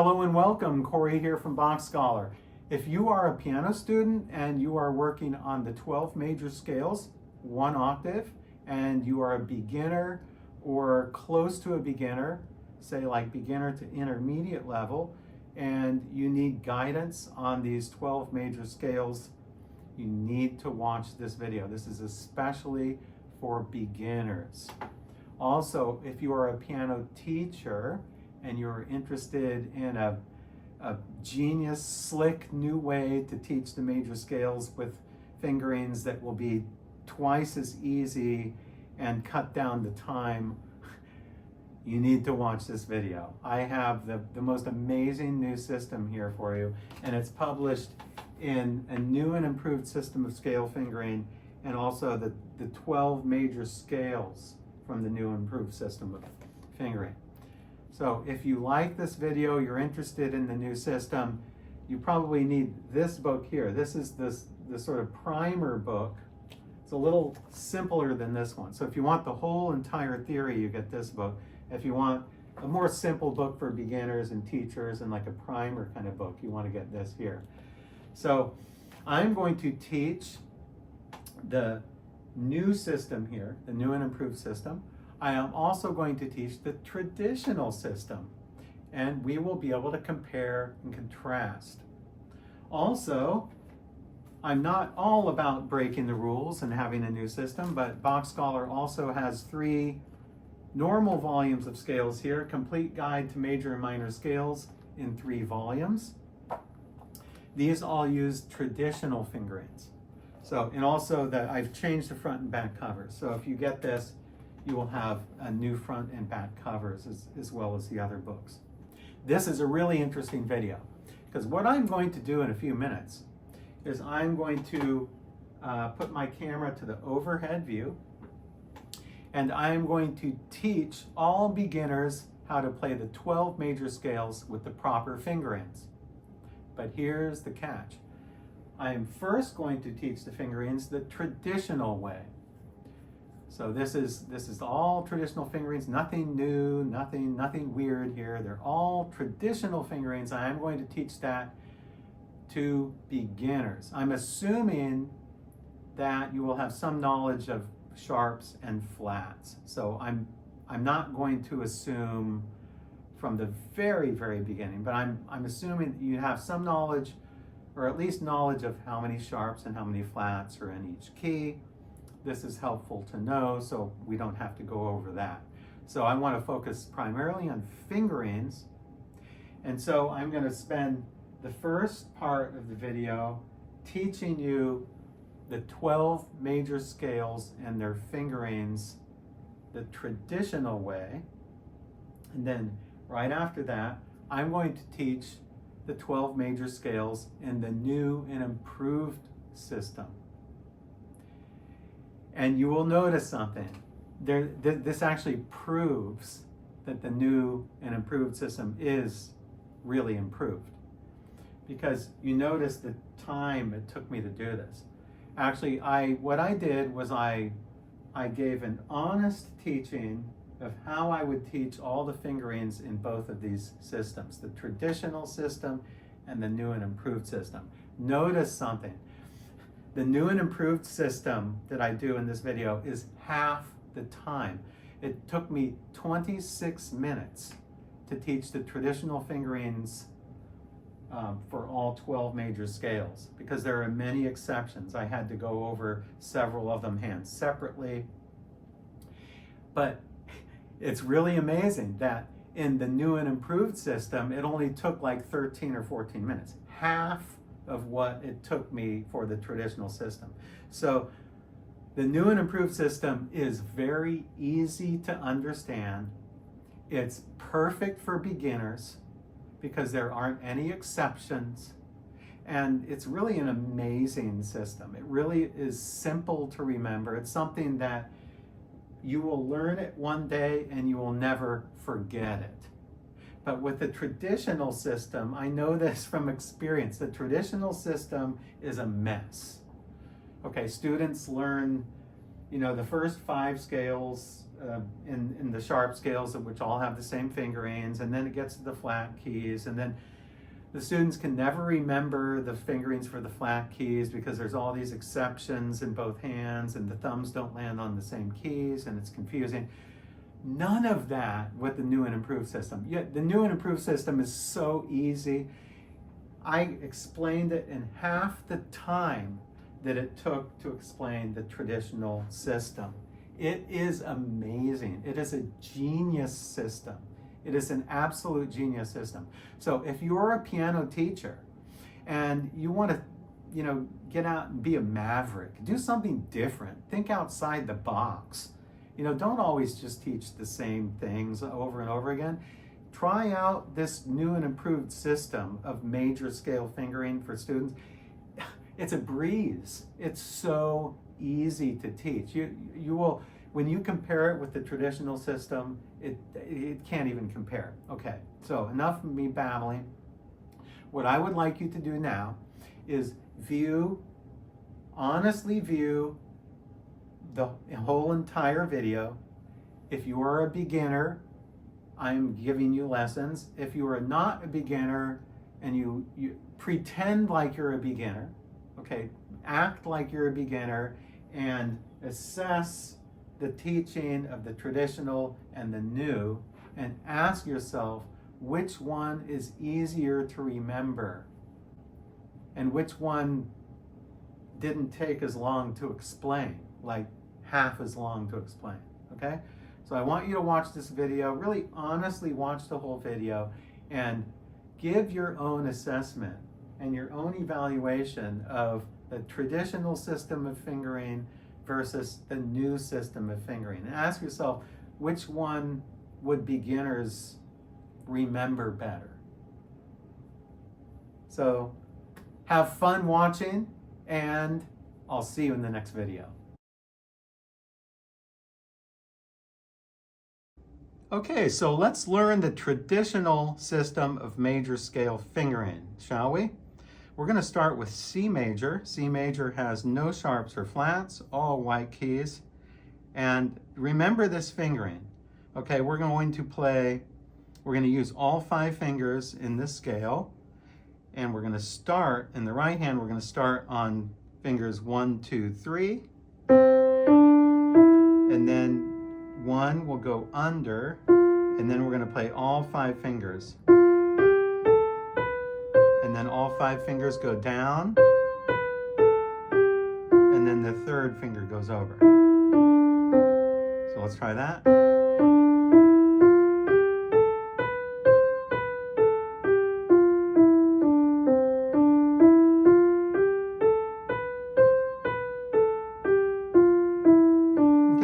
Hello and welcome, Cory here from Box Scholar. If you are a piano student and you are working on the 12 major scales, one octave, and you are a beginner or close to a beginner, say like beginner to intermediate level, and you need guidance on these 12 major scales, you need to watch this video. This is especially for beginners. Also, if you are a piano teacher and you're interested in a genius, slick new way to teach the major scales with fingerings that will be twice as easy and cut down the time, you need to watch this video. I have the most amazing new system here for you, and it's published in a new and improved system of scale fingering, and also the 12 major scales from the new and improved system of fingering. So if you like this video, you're interested in the new system, you probably need this book here. This is this sort of primer book. It's a little simpler than this one. So if you want the whole entire theory, you get this book. If you want a more simple book for beginners and teachers and like a primer kind of book, you want to get this here. So I'm going to teach the new system here, the new and improved system. I am also going to teach the traditional system, and we will be able to compare and contrast. Also, I'm not all about breaking the rules and having a new system, but Box Scholar also has 3 normal volumes of scales here, Complete Guide to Major and Minor Scales in 3 volumes. These all use traditional fingerings. So, and also that I've changed the front and back covers. So if you get this, you will have a new front and back covers as well as the other books. This is a really interesting video because what I'm going to do in a few minutes is I'm going to put my camera to the overhead view, and I'm going to teach all beginners how to play the 12 major scales with the proper fingerings. But here's the catch. I am first going to teach the fingerings the traditional way. So this is all traditional fingerings, nothing new, nothing weird here. They're all traditional fingerings. I am going to teach that to beginners. I'm assuming that you will have some knowledge of sharps and flats. So I'm not going to assume from the very, very beginning, but I'm assuming that you have some knowledge, or at least knowledge of how many sharps and how many flats are in each key. This is helpful to know, so we don't have to go over that. So I want to focus primarily on fingerings, and so I'm going to spend the first part of the video teaching you the 12 major scales and their fingerings the traditional way, and then right after that I'm going to teach the 12 major scales in the new and improved system. And you will notice something. This actually proves that the new and improved system is really improved. Because you notice the time it took me to do this. Actually, what I did was I gave an honest teaching of how I would teach all the fingerings in both of these systems, the traditional system and the new and improved system. Notice something. The new and improved system that I do in this video is half the time. It took me 26 minutes to teach the traditional fingerings for all 12 major scales, because there are many exceptions. I had to go over several of them hand separately. But it's really amazing that in the new and improved system, it only took like 13 or 14 minutes. Half of what it took me for the traditional system. So the new and improved system is very easy to understand. It's perfect for beginners because there aren't any exceptions. And it's really an amazing system. It really is simple to remember. It's something that you will learn it one day and you will never forget it. But with the traditional system, I know this from experience, the traditional system is a mess. Okay, students learn, the first 5 scales in the sharp scales, which all have the same fingerings, and then it gets to the flat keys, and then the students can never remember the fingerings for the flat keys because there's all these exceptions in both hands, and the thumbs don't land on the same keys, and it's confusing. None of that with the new and improved system. Yet the new and improved system is so easy. I explained it in half the time that it took to explain the traditional system. It is amazing. It is a genius system. It is an absolute genius system. So if you're a piano teacher and you want to, get out and be a maverick, do something different, think outside the box. Don't always just teach the same things over and over again. Try out this new and improved system of major scale fingering for students. It's a breeze. It's so easy to teach. You will, when you compare it with the traditional system, it can't even compare. Okay, so enough of me babbling. What I would like you to do now is honestly view the whole entire video. If you are a beginner, I'm giving you lessons. If you are not a beginner and you pretend like you're a beginner, okay, act like you're a beginner and assess the teaching of the traditional and the new, and ask yourself which one is easier to remember and which one didn't take as long to explain, like half as long to explain, okay? So I want you to watch this video, really honestly watch the whole video, and give your own assessment and your own evaluation of the traditional system of fingering versus the new system of fingering. And ask yourself, which one would beginners remember better? So have fun watching, and I'll see you in the next video. Okay, so let's learn the traditional system of major scale fingering, shall we? We're going to start with C major. C major has no sharps or flats, all white keys. And remember this fingering. Okay, we're going to use all 5 fingers in this scale. And we're going to start, in the right hand, we're going to start on fingers 1, 2, 3. And then 1 will go under, and then we're going to play all 5 fingers. And then all 5 fingers go down, and then the 3rd finger goes over. So let's try that.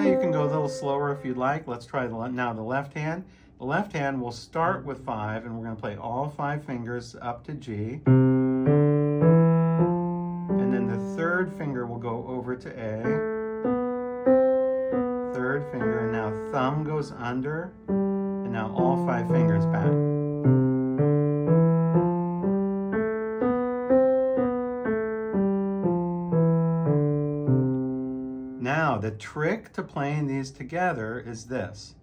You can go a little slower if you'd like. Let's try now the left hand. The left hand will start with 5, and we're going to play all 5 fingers up to G. And then the 3rd finger will go over to A. 3rd finger, and now thumb goes under, and now all 5 fingers back. Now, the trick to playing these together is this.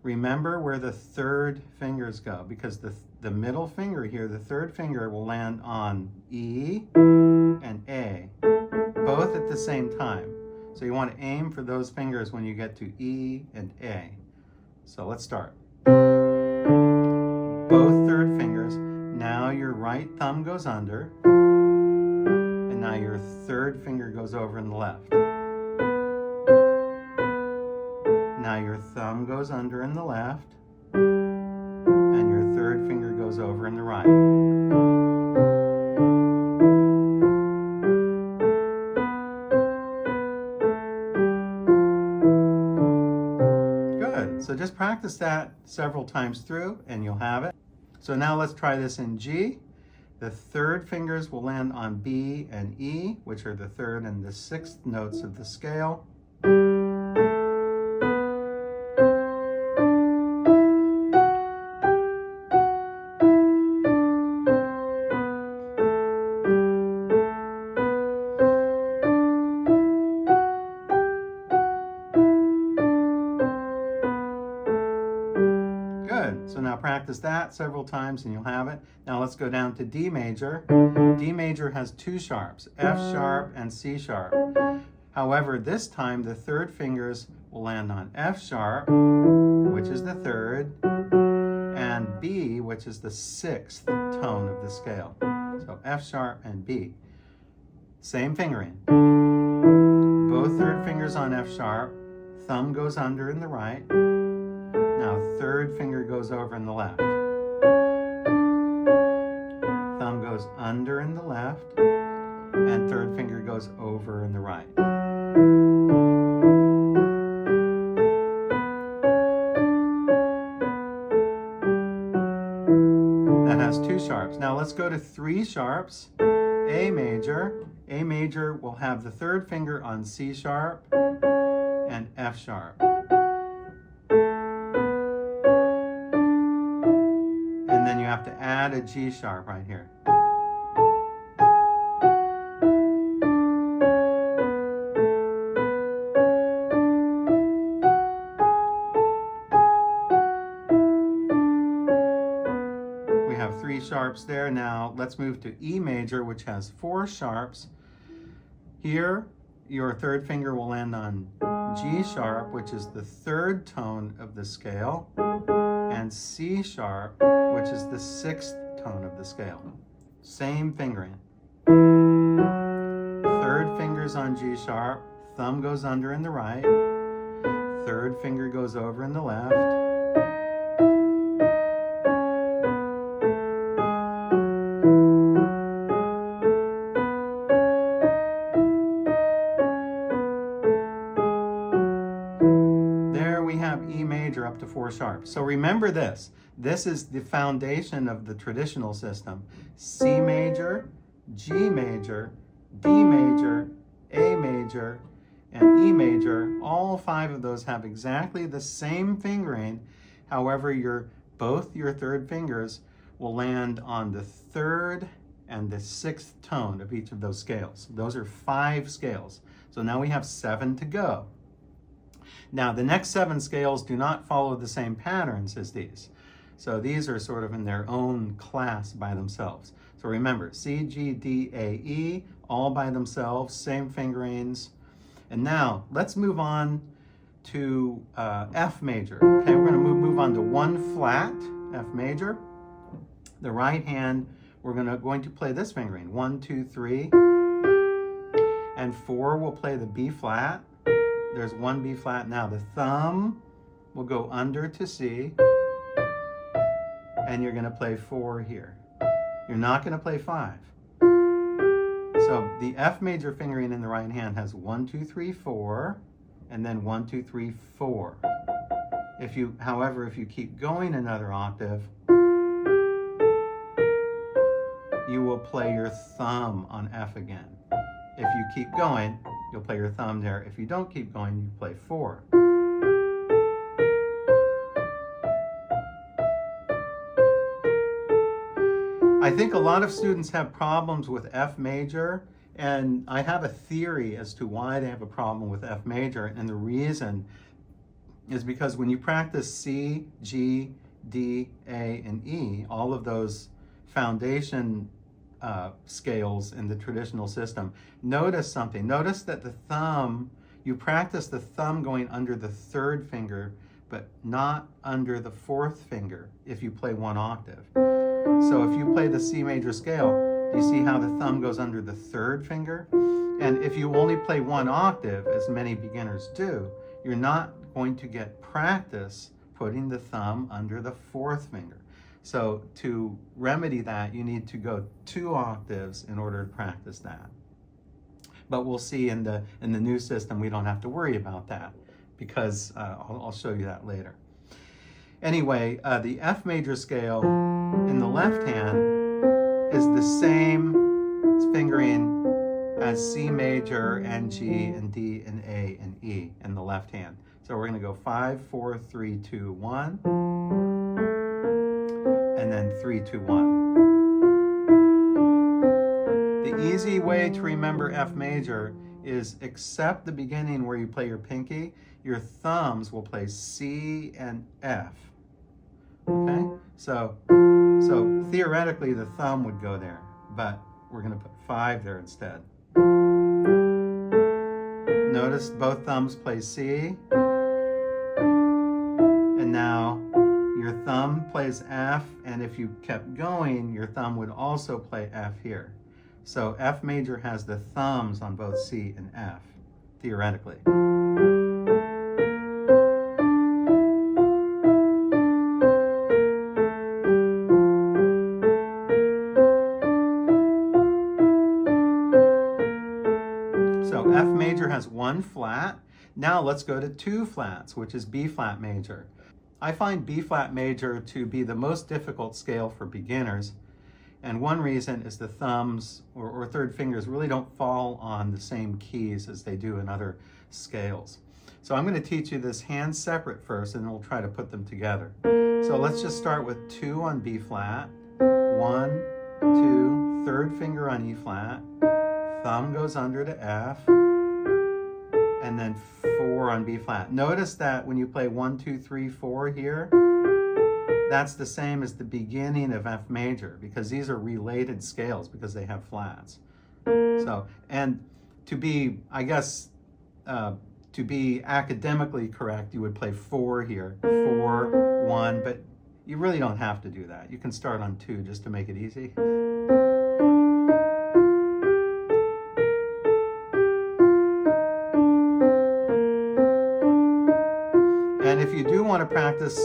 Remember where the 3rd fingers go, because the middle finger here, the 3rd finger, will land on E and A, both at the same time. So you want to aim for those fingers when you get to E and A. So let's start. Both 3rd fingers. Now your right thumb goes under, and now your 3rd finger goes over in the left. Now your thumb goes under in the left, and your 3rd finger goes over in the right. Good. So just practice that several times through, and you'll have it. So now let's try this in G. The 3rd fingers will land on B and E, which are the 3rd and the 6th notes of the scale. practice that several times and you'll have it. Now let's go down to D major. D major has two sharps, F sharp and C sharp. However, this time the third fingers will land on F sharp, which is the third, and B, which is the sixth tone of the scale. So F sharp and B. Same fingering. Both third fingers on F sharp, thumb goes under in the right. Now third finger goes over in the left. Thumb goes under in the left, and third finger goes over in the right. That has two sharps. Now let's go to three sharps. A major. A major will have the third finger on C sharp and F sharp. And then you have to add a G sharp right here. We have three sharps there. Now let's move to E major, which has four sharps. Here, your third finger will land on G sharp, which is the third tone of the scale, and C sharp, which is the sixth tone of the scale. Same fingering. Third finger's on G sharp, thumb goes under in the right, third finger goes over in the left, E major up to four sharps. So remember this. This is the foundation of the traditional system. C major, G major, D major, A major, and E major. All five of those have exactly the same fingering. However, both your third fingers will land on the third and the sixth tone of each of those scales. Those are 5 scales. So now we have 7 to go. Now, the next 7 scales do not follow the same patterns as these. So these are sort of in their own class by themselves. So remember, C, G, D, A, E, all by themselves, same fingerings. And now, let's move on to F major. Okay, we're going to move on to 1 flat, F major. The right hand, we're going to play this fingering, 1, 2, 3. And 4 will play the B flat. There's 1 B flat. Now the thumb will go under to C, and you're going to play 4 here. You're not going to play 5. So the F major fingering in the right hand has 1, 2, 3, 4, and then 1, 2, 3, 4. However, if you keep going another octave, you will play your thumb on F again. If you keep going, you'll play your thumb there. If you don't keep going, you play 4. I think a lot of students have problems with F major, and I have a theory as to why they have a problem with F major, and the reason is because when you practice C, G, D, A, and E, all of those foundation scales in the traditional system, notice something. Notice that the thumb, you practice the thumb going under the third finger, but not under the fourth finger if you play 1 octave. So if you play the C major scale, do you see how the thumb goes under the third finger? And if you only play 1 octave, as many beginners do, you're not going to get practice putting the thumb under the fourth finger. So to remedy that, you need to go 2 octaves in order to practice that. But we'll see in the new system, we don't have to worry about that because I'll show you that later. Anyway, the F major scale in the left hand is the same fingering as C major and G and D and A and E in the left hand. So we're going to go 5, 4, 3, 2, 1. And then 3, 2, 1. The easy way to remember F major is, except the beginning where you play your pinky, your thumbs will play C and F. Okay? So theoretically the thumb would go there, but we're going to put 5 there instead. Notice both thumbs play C, and now your thumb plays F, and if you kept going, your thumb would also play F here. So F major has the thumbs on both C and F, theoretically. So F major has 1 flat. Now let's go to 2 flats, which is B flat major. I find B flat major to be the most difficult scale for beginners, and one reason is the thumbs or third fingers really don't fall on the same keys as they do in other scales. So I'm going to teach you this hand separate first, and then we'll try to put them together. So let's just start with 2 on B flat, 1, 2, third finger on E flat, thumb goes under to F, and then 4 on B flat. Notice that when you play 1, 2, 3, 4 here, that's the same as the beginning of F major, because these are related scales because they have flats. So, and to be, I guess, to be academically correct, you would play 4 here, 4, 1, but you really don't have to do that. You can start on 2 just to make it easy. And if you do want to practice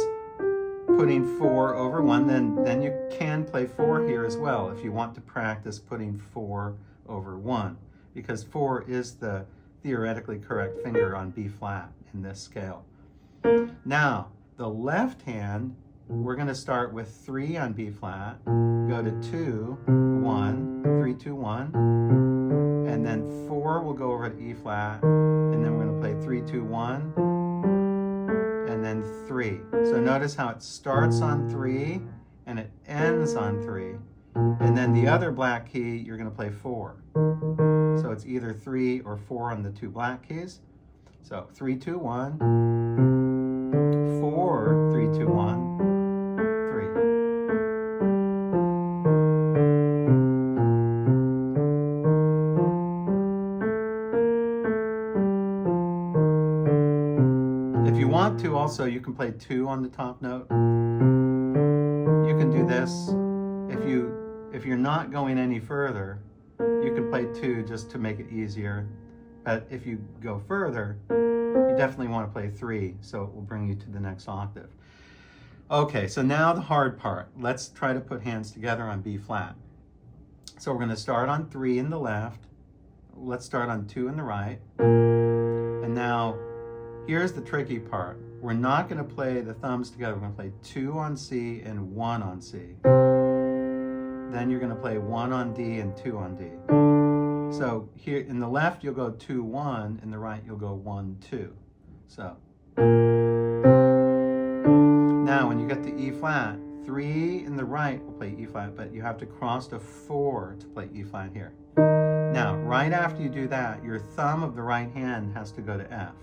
putting 4 over 1, then you can play 4 here as well if you want to practice putting 4 over 1, because 4 is the theoretically correct finger on B flat in this scale. Now, the left hand, we're going to start with 3 on B flat, go to 2, 1, 3, 2, 1, and then 4 will go over to E flat, and then we're going to play 3, 2, 1, and then 3. So notice how it starts on 3 and it ends on 3. And then the other black key, you're going to play 4. So it's either 3 or 4 on the 2 black keys. So 3, 2, 1, 4, 3, 2, 1, 3. If you want to, also, you can play 2 on the top note. You can do this. If you're not going any further, you can play 2 just to make it easier. But if you go further, you definitely want to play 3, so it will bring you to the next octave. Okay, so now the hard part. Let's try to put hands together on B flat. So we're going to start on 3 in the left. Let's start on 2 in the right. And now, here's the tricky part. We're not going to play the thumbs together. We're going to play 2 on C and 1 on C. Then you're going to play 1 on D and 2 on D. So here in the left, you'll go 2, 1. In the right, you'll go 1, 2. So now when you get to E flat, 3 in the right will play E flat, but you have to cross to 4 to play E flat here. Now, right after you do that, your thumb of the right hand has to go to F.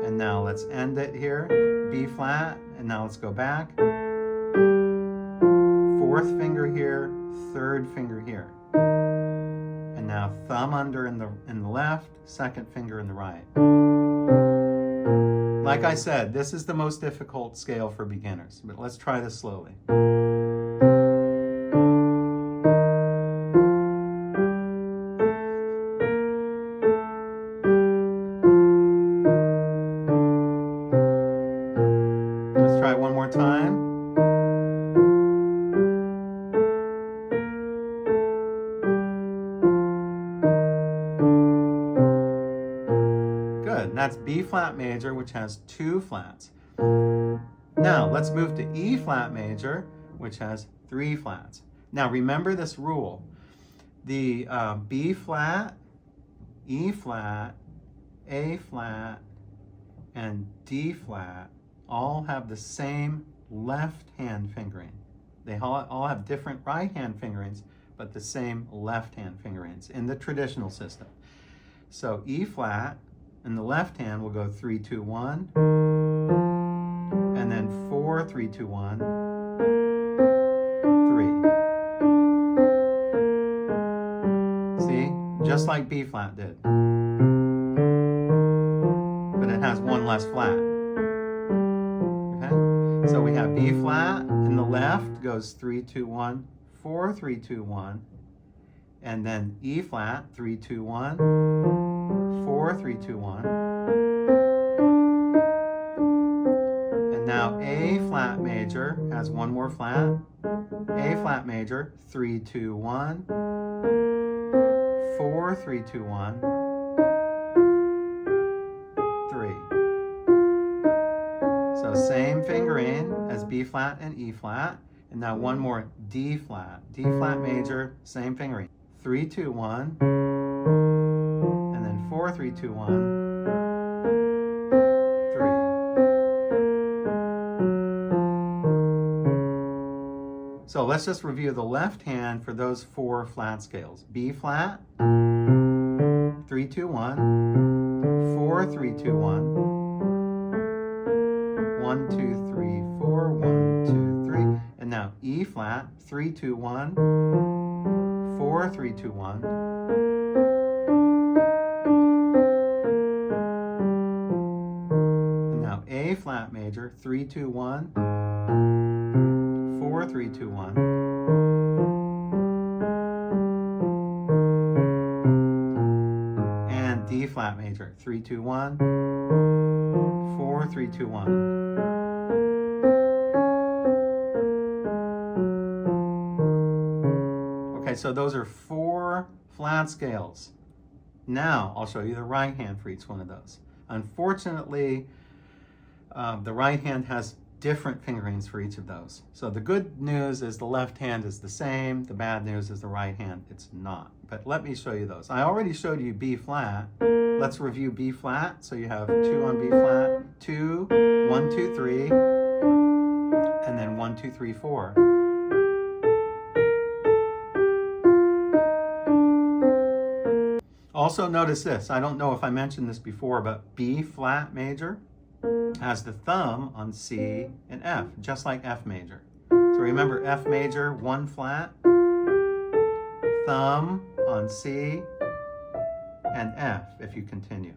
And now let's end it here, B flat, and now let's go back. 4th finger here, 3rd finger here. And now thumb under in the left, 2nd finger in the right. Like I said, this is the most difficult scale for beginners, but let's try this slowly. Let's try one more time. Good, and that's B flat major, which has 2 flats. Now let's move to E flat major, which has 3 flats. Now remember this rule. The B flat, E flat, A flat, and D flat all have the same left hand fingering. They all have different right hand fingerings, but the same left hand fingerings in the traditional system. So E flat in the left hand will go 3, 2, 1, and then 4, 4, 3, 2, 1, 3. See? Just like B flat did. But it has one less flat. Okay? So we have B flat in the left goes 3, 2, 1, 4, 3, 2, 1. And then E flat, 3, 2, 1, 4, 3, 2, 1. And now A flat major has one more flat. A flat major, 3, 2, 1, 4, 3, 2, 1, 3. So same fingering as B flat and E flat. And now one more D flat. D flat major, same fingering. 3, 2, 1, and then 4, 3, 2, 1, 3. So let's just review the left hand for those 4 flat scales. B flat, 3, 2, 1, 4, 3, 2, 1, 1, 2, 3, 4, 1, 2, 3. And now E flat, 3, 2, 1, 4, 3, 2, 1. And now A flat major, 3, 2, 1, 4, 3, 2, 1. And D flat major, 3, 2, 1, 4, 3, 2, 1. Okay, so those are 4 flat scales. Now, I'll show you the right hand for each one of those. Unfortunately, the right hand has different fingerings for each of those. So the good news is the left hand is the same. The bad news is the right hand, it's not. But let me show you those. I already showed you B flat. Let's review B flat. So you have 2 on B flat, 2, 1, 2, 3, and then 1, 2, 3, 4. Also notice this, I don't know if I mentioned this before, but B flat major has the thumb on C and F, just like F major. So remember F major, 1 flat, thumb on C and F if you continue.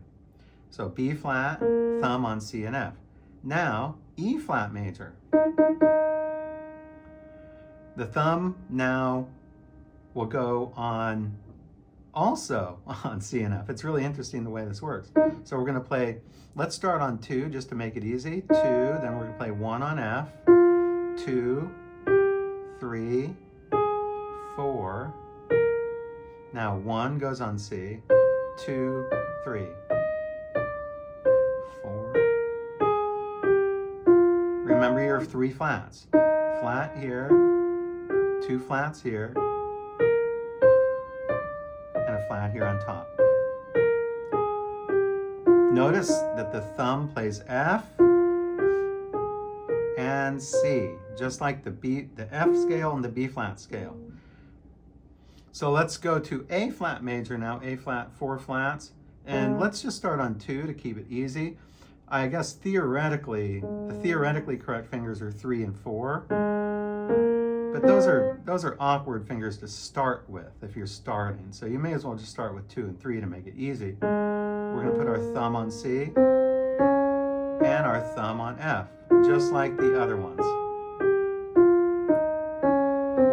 So B flat, thumb on C and F. Now, E flat major. The thumb now will go on also on C and F. It's really interesting the way this works. So we're going to play, let's start on 2 just to make it easy. 2, then we're going to play 1 on F, 2, 3, 4. Now 1 goes on C, 2, 3, 4. Remember your 3 flats. Flat here, 2 flats here, and a flat here on top. Notice that the thumb plays F and C, just like the F scale and the B flat scale. So let's go to A flat major now, A flat, 4 flats, and let's just start on 2 to keep it easy. I guess theoretically, the theoretically correct fingers are 3 and 4. But those are awkward fingers to start with if you're starting. So you may as well just start with 2 and 3 to make it easy. We're going to put our thumb on C and our thumb on F, just like the other ones.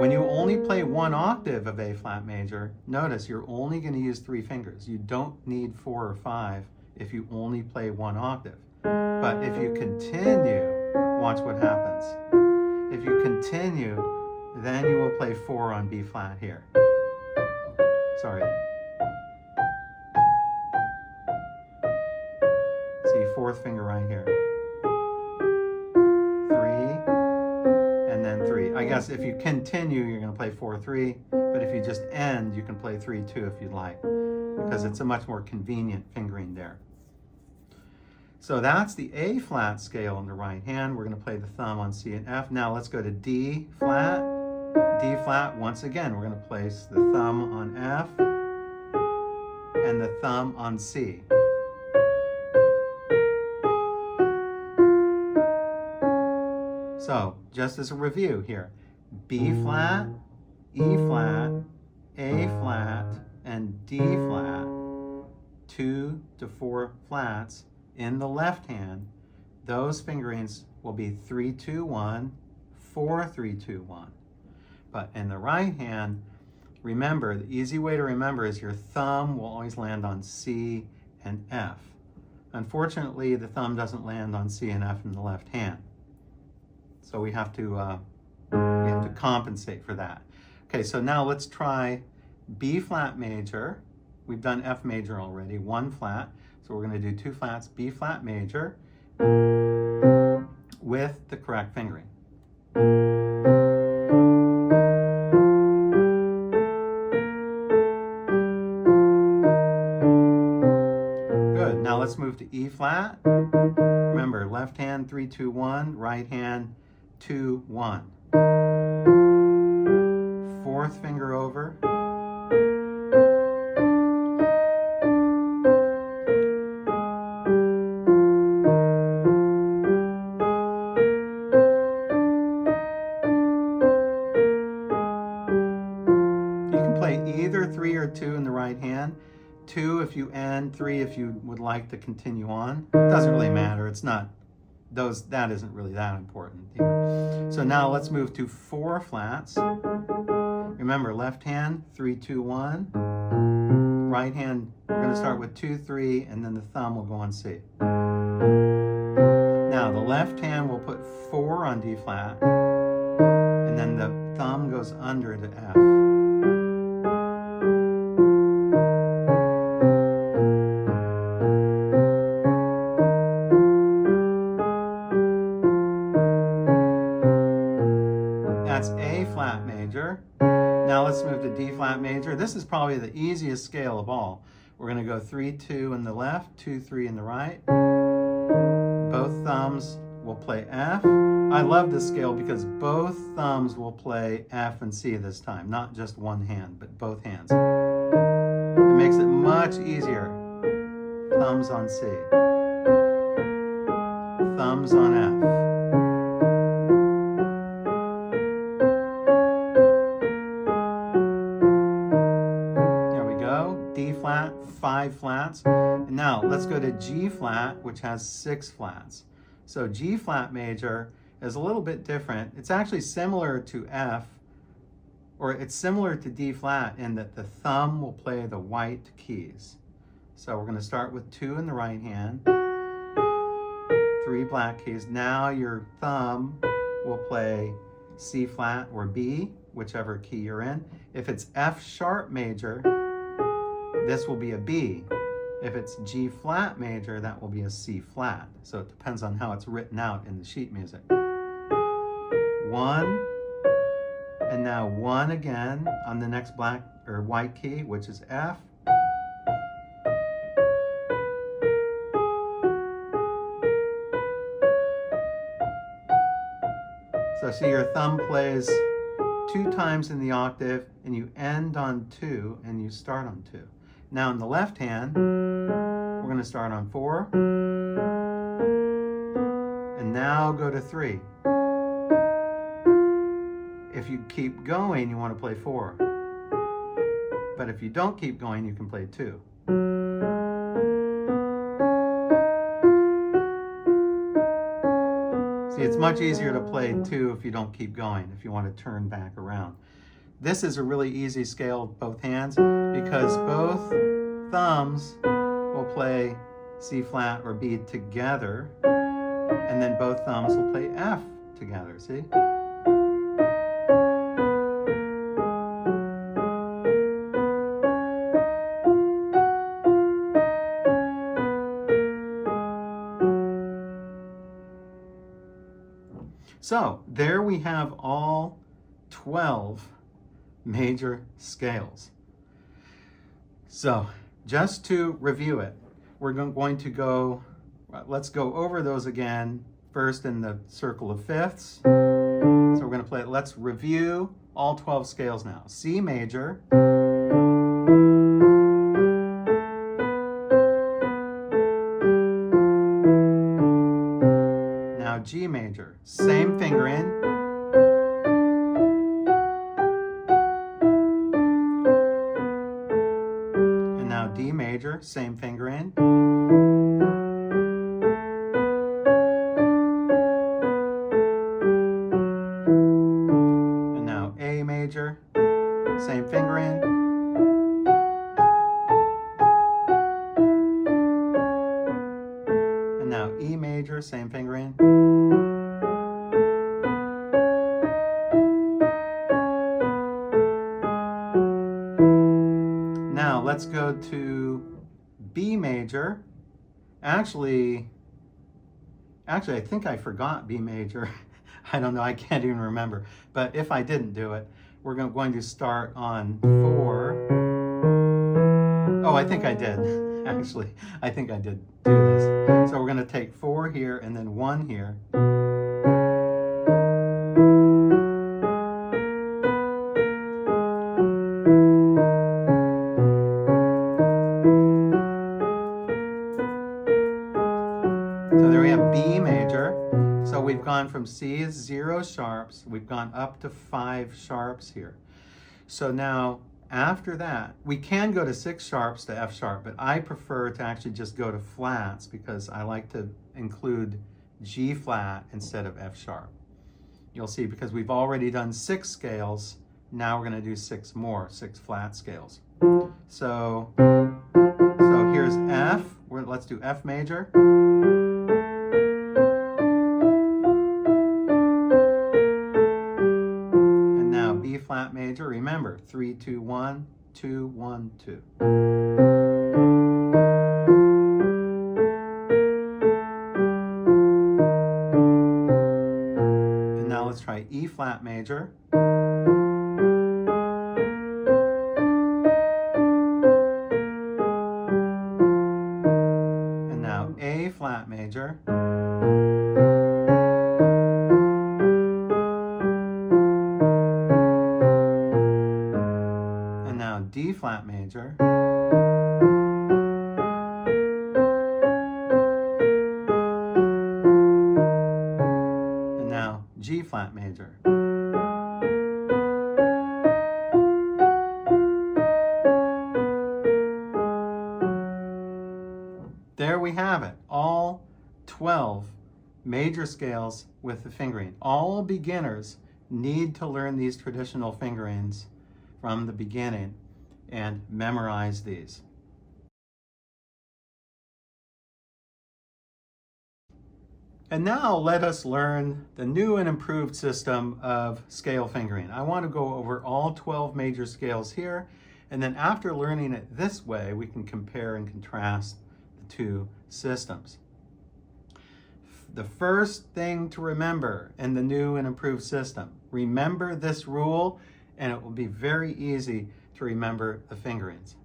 When you only play 1 octave of A flat major, notice you're only going to use 3 fingers. You don't need 4 or 5 if you only play 1 octave. But if you continue, watch what happens. If you continue, then you will play 4 on B flat here. Sorry. See, 4th finger right here. 3, and then 3. I guess if you continue, you're going to play 4, 3. But if you just end, you can play 3, 2 if you'd like, because it's a much more convenient fingering there. So that's the A flat scale in the right hand. We're going to play the thumb on C and F. Now let's go to D flat. D flat, once again, we're going to place the thumb on F and the thumb on C. So, just as a review here, B flat, E flat, A flat, and D flat, 2 to 4 flats in the left hand. Those fingerings will be 3, 2, 1, 4, 3, 2, 1. But in the right hand, remember, the easy way to remember is your thumb will always land on C and F. Unfortunately, the thumb doesn't land on C and F in the left hand. So we have to compensate for that. Okay, so now let's try B flat major. We've done F major already, 1 flat. So we're going to do 2 flats, B flat major, with the correct fingering. Good. Now let's move to E flat. Remember, left hand 3, 2, 1, right hand 2, 1. 4th finger over. Either 3 or 2 in the right hand. 2 if you end, 3 if you would like to continue on. It doesn't really matter. It's not that isn't really that important here. So now let's move to 4 flats. Remember, left hand 3, 2, 1. Right hand, we're going to start with 2, 3, and then the thumb will go on C. Now the left hand will put 4 on D flat, and then the thumb goes under to F. That's A flat major. Now let's move to D flat major. This is probably the easiest scale of all. We're going to go 3, 2 in the left, 2, 3 in the right. Both thumbs will play F. I love this scale because both thumbs will play F and C this time, not just one hand, but both hands. It makes it much easier. Thumbs on C. Thumbs on F. D flat, 5 flats. And now let's go to G flat, which has 6 flats. So G flat major is a little bit different. It's actually similar to F, or it's similar to D flat in that the thumb will play the white keys. So we're going to start with 2 in the right hand, 3 black keys. Now your thumb will play C flat or B, whichever key you're in. If it's F sharp major, this will be a B. If it's G flat major, that will be a C flat. So it depends on how it's written out in the sheet music. 1, and now 1 again on the next black or white key, which is F. So see, your thumb plays 2 times in the octave, and you end on 2, and you start on 2. Now in the left hand, we're going to start on 4, and now go to 3. If you keep going, you want to play 4. But if you don't keep going, you can play 2. See, it's much easier to play 2 if you don't keep going, if you want to turn back around. This is a really easy scale with both hands because both thumbs will play C flat or B together, and then both thumbs will play F together, see? So there we have all 12 major scales. So just to review it, we're going to go, let's go over those again, first in the circle of fifths. So we're going to play it. Let's review all 12 scales now. C major, now G major, same fingering, major, same fingering. And now A major, same fingering. And now E major, same fingering. Now let's go to B major. Actually, I think I forgot B major. I don't know, I can't even remember. But if I didn't do it, we're going to start on 4. Oh, I think I did, actually. I think I did do this. So we're gonna take 4 here and then 1 here. So there we have B major. So we've gone from C is 0 sharps, we've gone up to 5 sharps here. So now after that, we can go to 6 sharps to F sharp, but I prefer to actually just go to flats because I like to include G flat instead of F sharp. You'll see, because we've already done 6 scales, now we're going to do 6 more, 6 flat scales. So here's F. Let's do F major. And now B flat major. Remember, 3, 2, 1, 2, 1, 2. And now let's try E flat major. A flat major. And now D flat major. And now G flat major. There we have it, all 12 major scales with the fingering. All beginners need to learn these traditional fingerings from the beginning and memorize these. And now let us learn the new and improved system of scale fingering. I want to go over all 12 major scales here, and then after learning it this way, we can compare and contrast two systems. The first thing to remember in the new and improved system, remember this rule and it will be very easy to remember the fingerings.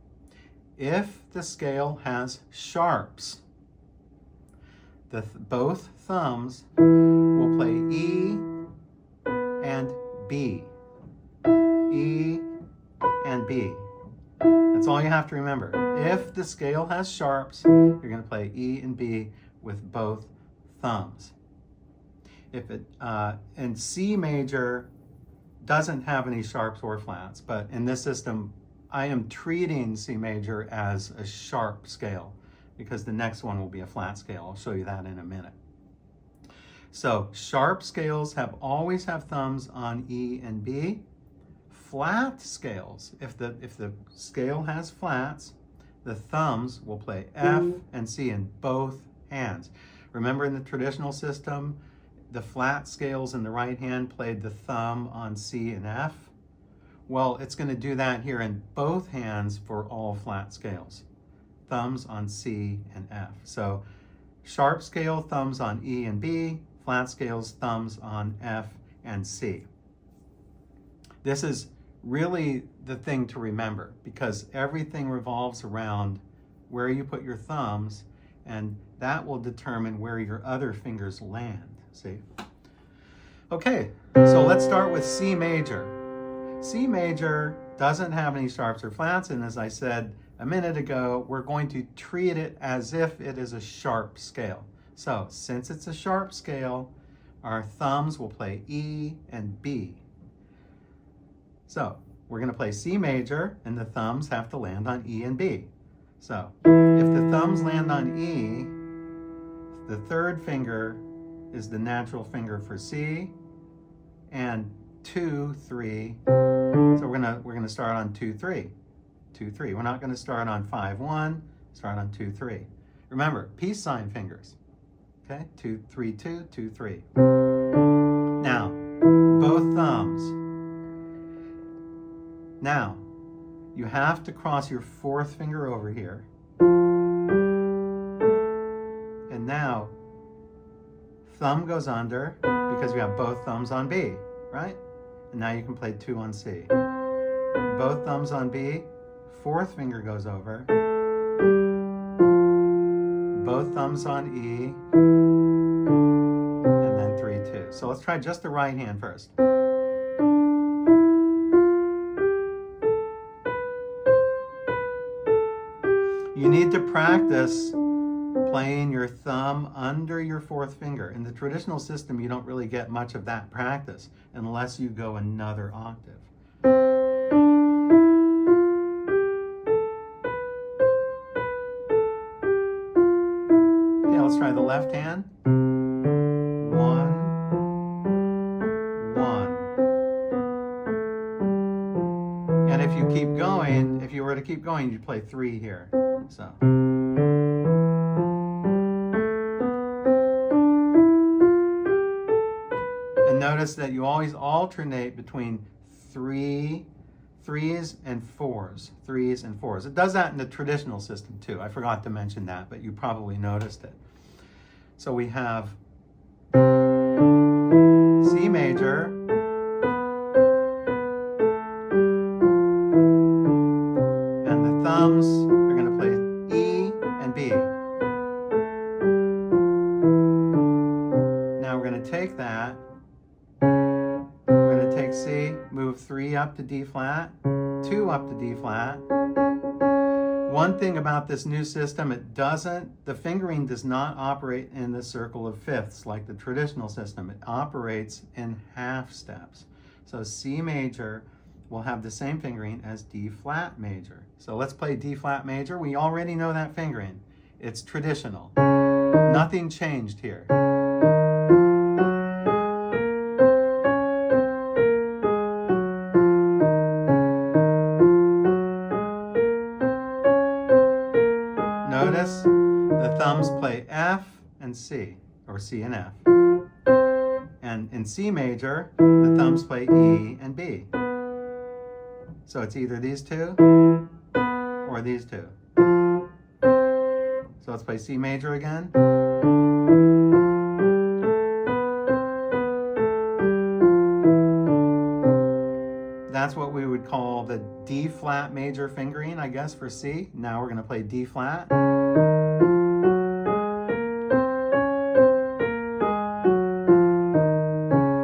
If the scale has sharps, both thumbs will play E and B. E and B. That's all you have to remember. If the scale has sharps, you're going to play E and B with both thumbs. If it and C major doesn't have any sharps or flats, but in this system, I am treating C major as a sharp scale because the next one will be a flat scale. I'll show you that in a minute. So sharp scales always have thumbs on E and B. Flat scales, if the scale has flats, the thumbs will play F and C in both hands. Remember in the traditional system, the flat scales in the right hand played the thumb on C and F? Well, it's going to do that here in both hands for all flat scales. Thumbs on C and F. So sharp scale, thumbs on E and B, flat scales, thumbs on F and C. This is really the thing to remember because everything revolves around where you put your thumbs, and that will determine where your other fingers land. See? Okay, so let's start with C major. C major doesn't have any sharps or flats, and as I said a minute ago, we're going to treat it as if it is a sharp scale. So since it's a sharp scale, our thumbs will play E and B. So we're going to play C major, and the thumbs have to land on E and B. So if the thumbs land on E, the third finger is the natural finger for C, and 2, 3. So we're gonna start on 2, 3. 2, 3. We're not gonna start on 5, 1. Start on 2, 3. Remember, peace sign fingers. Okay, 2, 3, 2, 2, 3. Now, both thumbs. Now, you have to cross your fourth finger over here. And now, thumb goes under because we have both thumbs on B, right? And now you can play 2 on C. Both thumbs on B, fourth finger goes over. Both thumbs on E, and then 3, 2. So let's try just the right hand first. You need to practice playing your thumb under your fourth finger. In the traditional system, you don't really get much of that practice unless you go another octave. Okay, let's try the left hand. 1, 1. And if you keep going, if you were to keep going, you'd play 3 here. So. And notice that you always alternate between threes and fours. Threes and fours. It does that in the traditional system too. I forgot to mention that, but you probably noticed it. So we have C major, and the thumbs are going to play E and B. Now we're going to take that, we're going to take C, move 3 up to D flat, 2 up to D flat. One thing about this new system, the fingering does not operate in the circle of fifths like the traditional system. It operates in half steps. So C major will have the same fingering as D flat major. So let's play D flat major. We already know that fingering. It's traditional. Nothing changed here. Notice the thumbs play F and C, or C and F. And in C major, the thumbs play E and B. So it's either these two or these two. So let's play C major again. That's what we would call the D flat major fingering, I guess, for C. Now we're going to play D flat.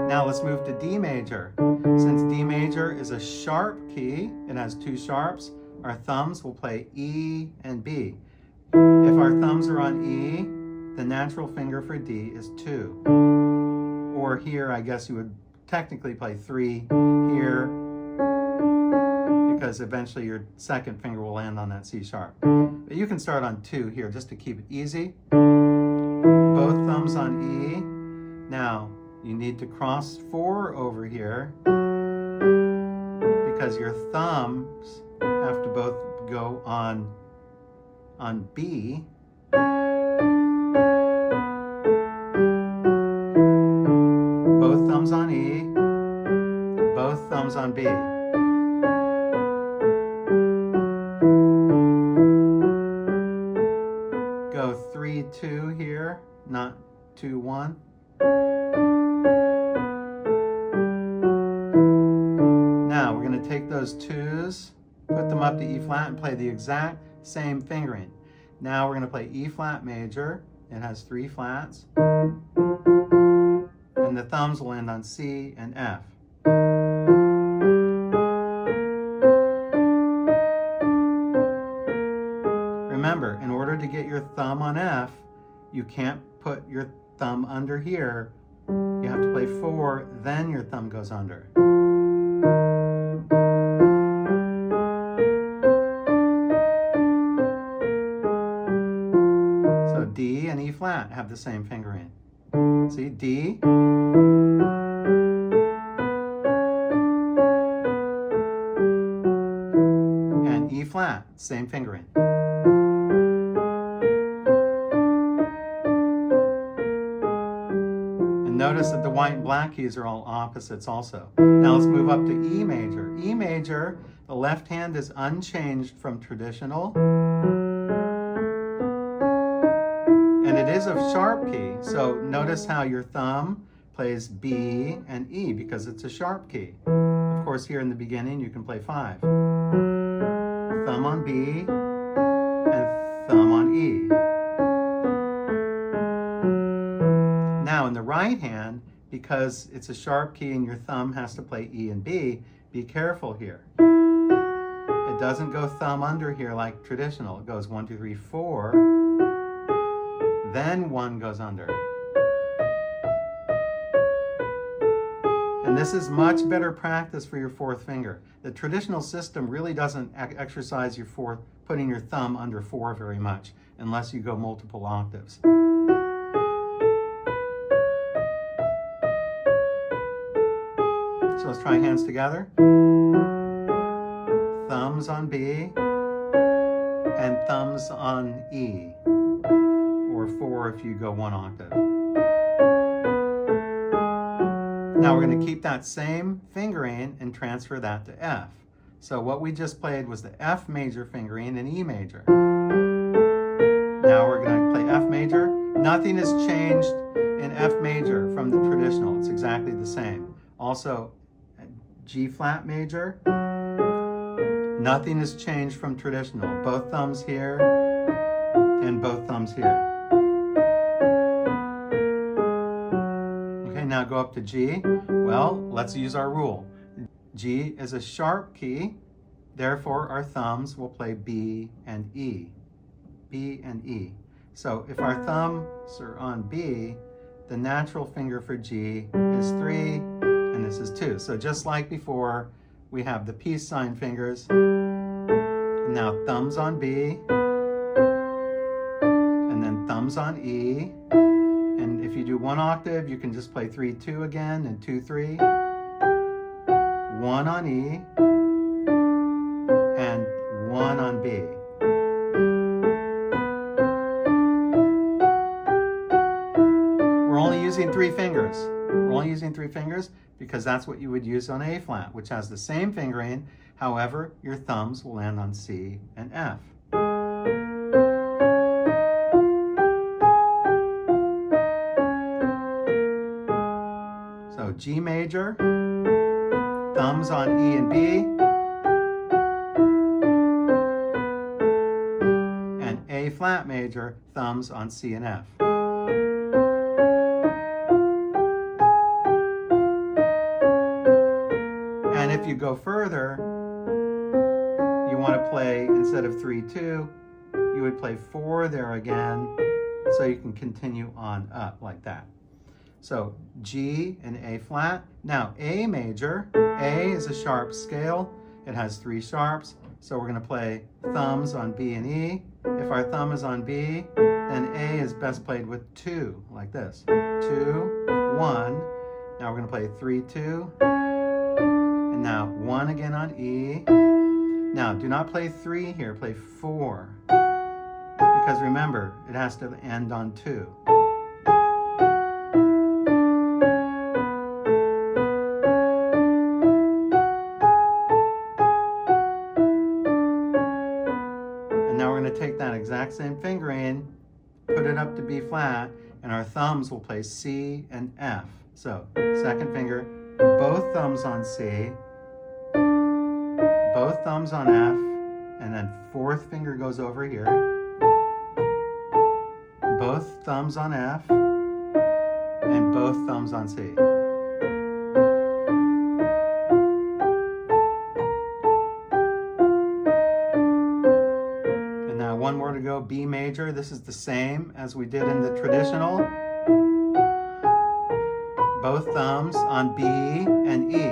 Now let's move to D major. Since D major is a sharp key, it has 2 sharps, our thumbs will play E and B. If our thumbs are on E, the natural finger for D is 2. Or here, I guess you would technically play 3 here, because eventually your second finger will land on that C sharp. But you can start on 2 here just to keep it easy. Both thumbs on E. Now, you need to cross 4 over here because your thumbs have to both go on B. Both thumbs on E. Both thumbs on B. Go 3, 2 here, not 2, 1. Now we're going to take those 2s, put them up to E flat and play the exact same fingering. Now we're going to play E flat major. It has 3 flats. And the thumbs will end on C and F. Remember, in order to get your thumb on F, you can't put your thumb under here. You have to play 4, then your thumb goes under. flat have the same fingering. See, D, and E flat, same fingering. And notice that the white and black keys are all opposites also. Now let's move up to E major. E major, the left hand is unchanged from traditional. And it is a sharp key, so notice how your thumb plays B and E because it's a sharp key. Of course, here in the beginning, you can play 5. Thumb on B and thumb on E. Now, in the right hand, because it's a sharp key and your thumb has to play E and B, be careful here. It doesn't go thumb under here like traditional. It goes 1, 2, 3, 4. Then 1 goes under. And this is much better practice for your 4th finger. The traditional system really doesn't exercise your putting your thumb under 4 very much, unless you go multiple octaves. So let's try hands together. Thumbs on B and thumbs on E. Or 4 if you go 1 octave. Now we're going to keep that same fingering and transfer that to F. So what we just played was the F major fingering and E major. Now we're going to play F major. Nothing has changed in F major from the traditional. It's exactly the same. Also, G flat major. Nothing has changed from traditional. Both thumbs here and both thumbs here. Now go up to G. Well, let's use our rule. G is a sharp key, therefore our thumbs will play B and E. B and E. So if our thumbs are on B, the natural finger for G is 3, and this is 2. So just like before, we have the peace sign fingers. And now thumbs on B, and then thumbs on E. And if you do 1 octave, you can just play 3, 2 again, and 2, 3. 1 on E, and 1 on B. We're only using 3 fingers. We're only using 3 fingers because that's what you would use on A flat, which has the same fingering. However, your thumbs will land on C and F. So G major, thumbs on E and B, and A flat major, thumbs on C and F. And if you go further, you want to play, instead of 3, 2, you would play 4 there again, so you can continue on up like that. So G and A flat. Now A major, A is a sharp scale. It has 3 sharps. So we're going to play thumbs on B and E. If our thumb is on B, then A is best played with 2, like this. 2, 1. Now we're going to play 3, 2. And now 1 again on E. Now do not play 3 here, play 4. Because remember, it has to end on 2. Take that exact same fingering, put it up to B flat, and our thumbs will play C and F. So, second finger, both thumbs on C, both thumbs on F, and then 4th finger goes over here. Both thumbs on F, and both thumbs on C. One more to go, B major. This is the same as we did in the traditional. Both thumbs on B and E.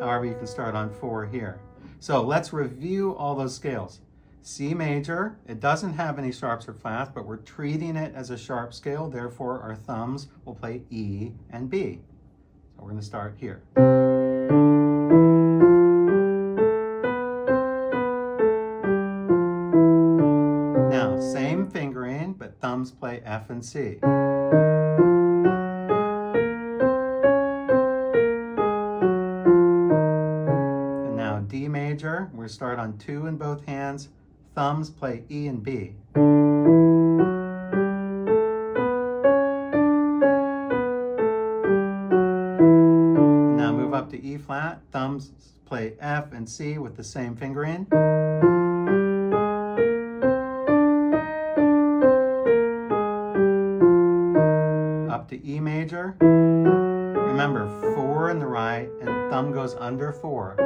However, you can start on 4 here. So let's review all those scales. C major, it doesn't have any sharps or flats, but we're treating it as a sharp scale. Therefore, our thumbs will play E and B. So we're going to start here. Now, same fingering, but thumbs play F and C. And now D major, we're going to start on 2 in both hands. Thumbs play E and B. Now move up to E flat. Thumbs play F and C with the same fingering. Up to E major. Remember, 4 in the right and thumb goes under 4.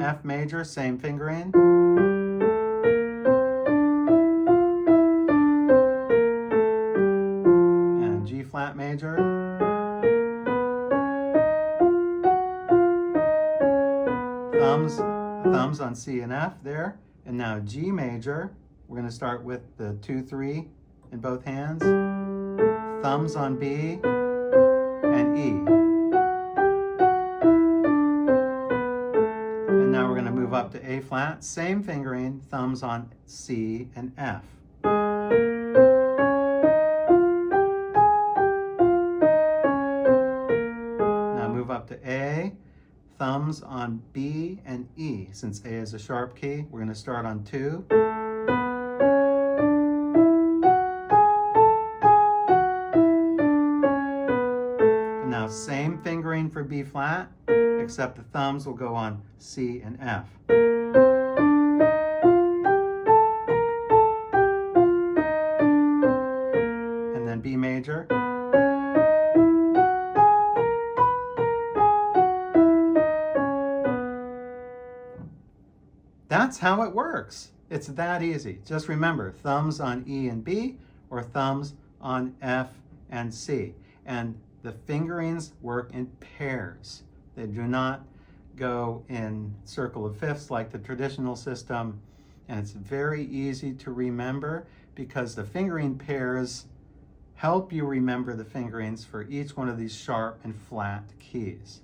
F major, same fingering. And G flat major. Thumbs on C and F there. And now G major, we're going to start with the 2, 3 in both hands. Thumbs on B and E. Now we're going to move up to A flat, same fingering, thumbs on C and F. Now move up to A, thumbs on B and E. Since A is a sharp key, we're going to start on 2. And now same fingering for B flat, except the thumbs will go on C and F. And then B major. That's how it works. It's that easy. Just remember, thumbs on E and B or thumbs on F and C. And the fingerings work in pairs. They do not go in circle of fifths like the traditional system. And it's very easy to remember because the fingering pairs help you remember the fingerings for each one of these sharp and flat keys.